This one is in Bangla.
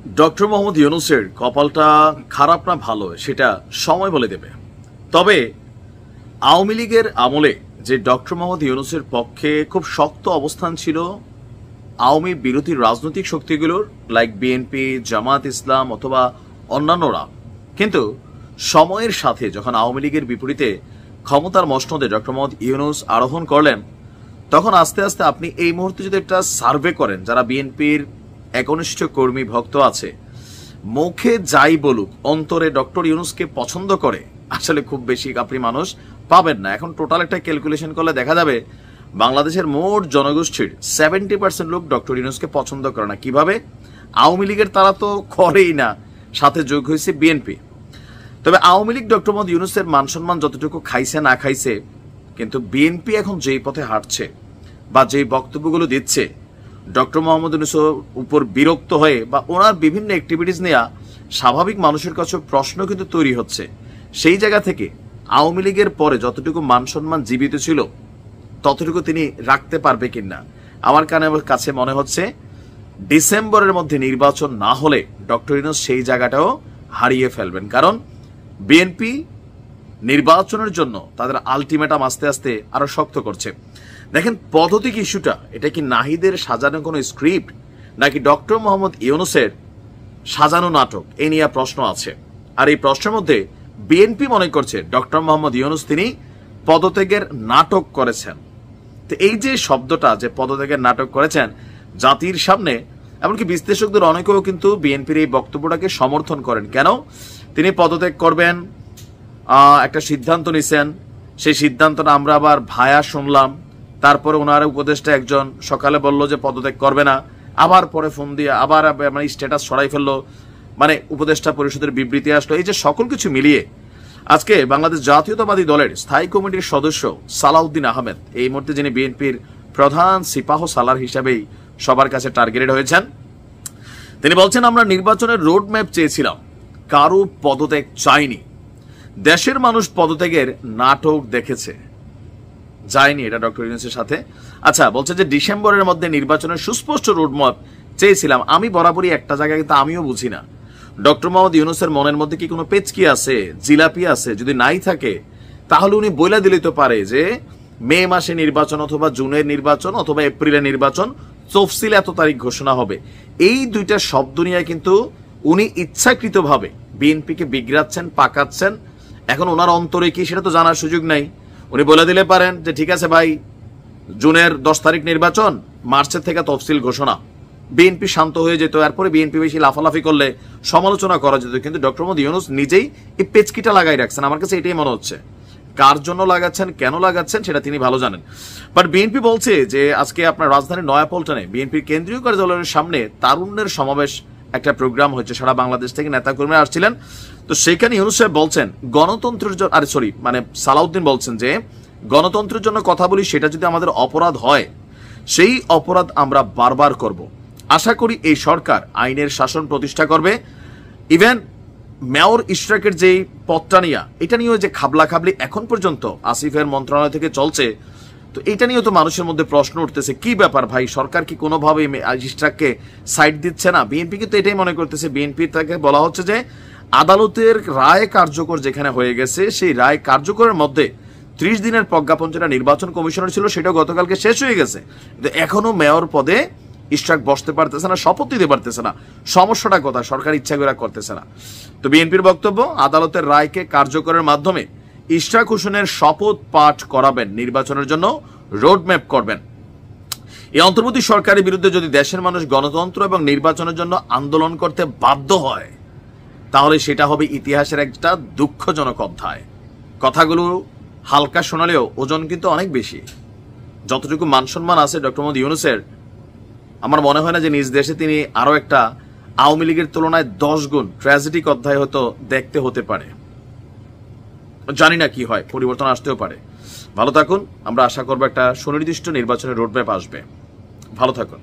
ডক্টর মোহাম্মদ ইউনূসের কপালটা খারাপ না ভালো সেটা সময় বলে দেবে। তবে আওয়ামী লীগের আমলে যে ডক্টর মোহাম্মদ ইউনূসের পক্ষে খুব শক্ত অবস্থান ছিল আওয়ামী বিরোধী রাজনৈতিক শক্তিগুলোর, লাইক বিএনপি, জামাত ইসলাম অথবা অন্যান্যরা, কিন্তু সময়ের সাথে যখন আওয়ামী লীগের বিপরীতে ক্ষমতার মসনদে ডক্টর মোহাম্মদ ইউনূস আরোহণ করলেন, তখন আস্তে আস্তে আপনি এই মুহূর্তে যদি একটা সার্ভে করেন, যারা বিএনপির একনিষ্ঠ কর্মী ভক্ত আছে, মুখে যাই বলুক অন্তরে ডক্টর ইউনূসকে পছন্দ করে আসলে খুব বেশি আপনি মানুষ পাবেন না। এখন টোটাল একটা ক্যালকুলেশন করলে দেখা যাবে বাংলাদেশের মোট জনগোষ্ঠীর 70% লোক ডক্টর ইউনূসকে পছন্দ করে না। কিভাবে? আওয়ামী লীগের তারা তো করেই না, সাথে যোগ হয়েছে বিএনপি। তবে আওয়ামী লীগ ডক্টর মোহাম্মদ ইউনূসের মান সম্মান যতটুকু খাইছে না খাইছে, কিন্তু বিএনপি এখন যেই পথে হাঁটছে বা যেই বক্তব্যগুলো দিচ্ছে, ডক্টর মোহাম্মদ ইউনূসের উপর বিরক্ত হয়ে বা ওনার বিভিন্ন অ্যাক্টিভিটিস নিয়ে স্বাভাবিক মানুষের কাছে প্রশ্ন কিন্তু তৈরি হচ্ছে। সেই জায়গা থেকে আওয়ামী লীগের পরে যতটুকু মান সম্মান জীবিত ছিল ততটুকু তিনি রাখতে পারবে কিনা আমার কাছে মনে হচ্ছে ডিসেম্বরের মধ্যে নির্বাচন না হলে ডক্টর ইউনূস সেই জায়গাটাও হারিয়ে ফেলবেন। কারণ বিএনপি নির্বাচনের জন্য তাদের আলটিমেটাম আস্তে আস্তে আরো শক্ত করছে। দেখেন পদ্ধতিক ইস্যুটা, এটা কি নাহিদের সাজানো কোনো স্ক্রিপ্ট নাকি ডক্টর মোহাম্মদ ইউনূসের সাজানো নাটক, এ নিয়ে প্রশ্ন আছে। আর এই প্রশ্নের মধ্যে বিএনপি মনে করছে ডক্টর মোহাম্মদ ইউনূস তিনি পদত্যাগের নাটক করেছেন। তো এই যে শব্দটা, যে পদত্যাগের নাটক করেছেন জাতির সামনে, এমনকি বিশ্লেষকদের অনেকেও কিন্তু বিএনপির এই বক্তব্যটাকে সমর্থন করেন। কেন? তিনি পদত্যাগ করবেন একটা সিদ্ধান্ত নিছেন, সেই সিদ্ধান্তটা আমরা আবার ভায়া শুনলাম, তারপরে ওনার উপদেষ্টা একজন সকালে বলল যে পদত্যাগ করবে না, আবার পরে ফোন দিয়ে আবার মানে স্ট্যাটাস সরাই ফেললো, মানে উপদেষ্টা পরিষদের বিবৃতি আসলো। এই যে সকল কিছু মিলিয়ে আজকে বাংলাদেশ জাতীয়তাবাদী দলের স্থায়ী কমিটির সদস্য সালাউদ্দিন আহমেদ, এই মুহূর্তে যিনি বিএনপির প্রধান সিপাহ সালার হিসাবেই সবার কাছে টার্গেটেড হয়েছেন, তিনি বলছেন আমরা নির্বাচনের রোড ম্যাপ চেয়েছিলাম, কারো পদত্যাগ চাইনি। দেশের মানুষ পদত্যাগের নাটক দেখেছে, যায়নি এটা ডক্টর ইউনূসের সাথে। আচ্ছা, বলছে যে ডিসেম্বরের মধ্যে নির্বাচনের সুস্পষ্ট রোড ম্যাপ চেয়েছিলাম। আমি বরাবরই একটা জায়গায় কিন্তু আমিও বুঝি না, ডক্টর মোহাম্মদ ইউনূসের মনের মধ্যে কি কোনো পেচকি আছে, জিলাপি আছে? যদি নাই থাকে তাহলে উনি বইলা দিলে তো পারে যে মে মাসে নির্বাচন অথবা জুনের নির্বাচন অথবা এপ্রিলের নির্বাচন, তফসিল এত তারিখ ঘোষণা হবে। এই দুইটা শব্দ নিয়ে কিন্তু উনি ইচ্ছাকৃতভাবে বিএনপিকে বিগড়াচ্ছেন, পাকাচ্ছেন। এখন ওনার অন্তরে কি সেটা তো জানার সুযোগ নাই। উনি বলে দিলে পারেন যে ঠিক আছে ভাই, জুনের 10 তারিখ নির্বাচন, মার্চের থেকে তফসিল ঘোষণা, বিএনপি শান্ত হয়ে যেত। এরপরে বিএনপি বেশি লাফালাফি করলে সমালোচনা করা যেত। কিন্তু ডক্টর মোহাম্মদ ইউনূস নিজেই এই পেচকিটা লাগাই রাখছেন। আমার কাছে এটাই মনে হচ্ছে। কার জন্য লাগাচ্ছেন, কেন লাগাচ্ছেন সেটা তিনি ভালো জানেন। বাট বিএনপি বলছে যে আজকে আপনার রাজধানীর নয়াপল্টনে বিএনপির কেন্দ্রীয় কার্যালয়ের সামনে তারুণ্যের সমাবেশ একটা প্রোগ্রাম হচ্ছে, সারা বাংলাদেশ থেকে নেতাকর্মীরা আসছিলেন। তো সেখানে ইউনূস সাহেব বলছেন গণতন্ত্রের জন্য, সালাউদ্দিন বলছেন যে গণতন্ত্রের জন্য কথা বলি, সেটা যদি আমাদের অপরাধ হয় সেই অপরাধ আমরা বারবার করব। আশা করি এই সরকার আইনের শাসন প্রতিষ্ঠা করবে। ইভেন মেয়র ইশরাকের যে পদটা নিয়ে, এটা নিয়েও যে খাবলা খাবলি এখন পর্যন্ত আসিফের মন্ত্রণালয় থেকে চলছে, তো এটা নিয়েও তো মানুষের মধ্যে প্রশ্ন উঠতেছে, কি ব্যাপার ভাই, সরকার কি কোনোভাবে ইশরাককে সাইড দিচ্ছে না? বিএনপি কিন্তু এটাই মনে করতেছে। বিএনপি তাকে বলা হচ্ছে যে আদালতের রায় কার্যকর যেখানে হয়ে গেছে, সেই রায় কার্যকরের মধ্যে 30 দিনের প্রজ্ঞাপন যেটা নির্বাচন কমিশনের ছিল সেটা গতকালকে শেষ হয়ে গেছে, কিন্তু এখনো মেয়র পদে ইশরাক বসতে পারতেছে না, শপথ দিতে পারতেছে না। সমস্যাটা কথা, সরকার ইচ্ছা করে করতেছে না। তো বিএনপির বক্তব্য, আদালতের রায়কে কার্যকরের মাধ্যমে ইশরাক হোসেনের শপথ পাঠ করাবেন, নির্বাচনের জন্য রোডম্যাপ করবেন। এই অন্তর্বর্তী সরকারের বিরুদ্ধে যদি দেশের মানুষ গণতন্ত্র এবং নির্বাচনের জন্য আন্দোলন করতে বাধ্য হয়, তাহলে সেটা হবে ইতিহাসের একটা দুঃখজনক অধ্যায়। কথাগুলো হালকা শোনালেও ওজন কিন্তু অনেক বেশি। যতটুকু মান সম্মান আছে ডক্টর মোহাম্মদ ইউনূসের, আমার মনে হয় না যে নিজ দেশে তিনি আরো একটা আওয়ামী লীগের তুলনায় 10 গুণ ট্র্যাজেডিক অধ্যায় হয়তো দেখতে হতে পারে। জানি না কি হয়, পরিবর্তন আসতেও পারে। ভালো থাকুন। আমরা আশা করবো একটা সুনির্দিষ্ট নির্বাচনের রোডম্যাপ আসবে। ভালো থাকুন।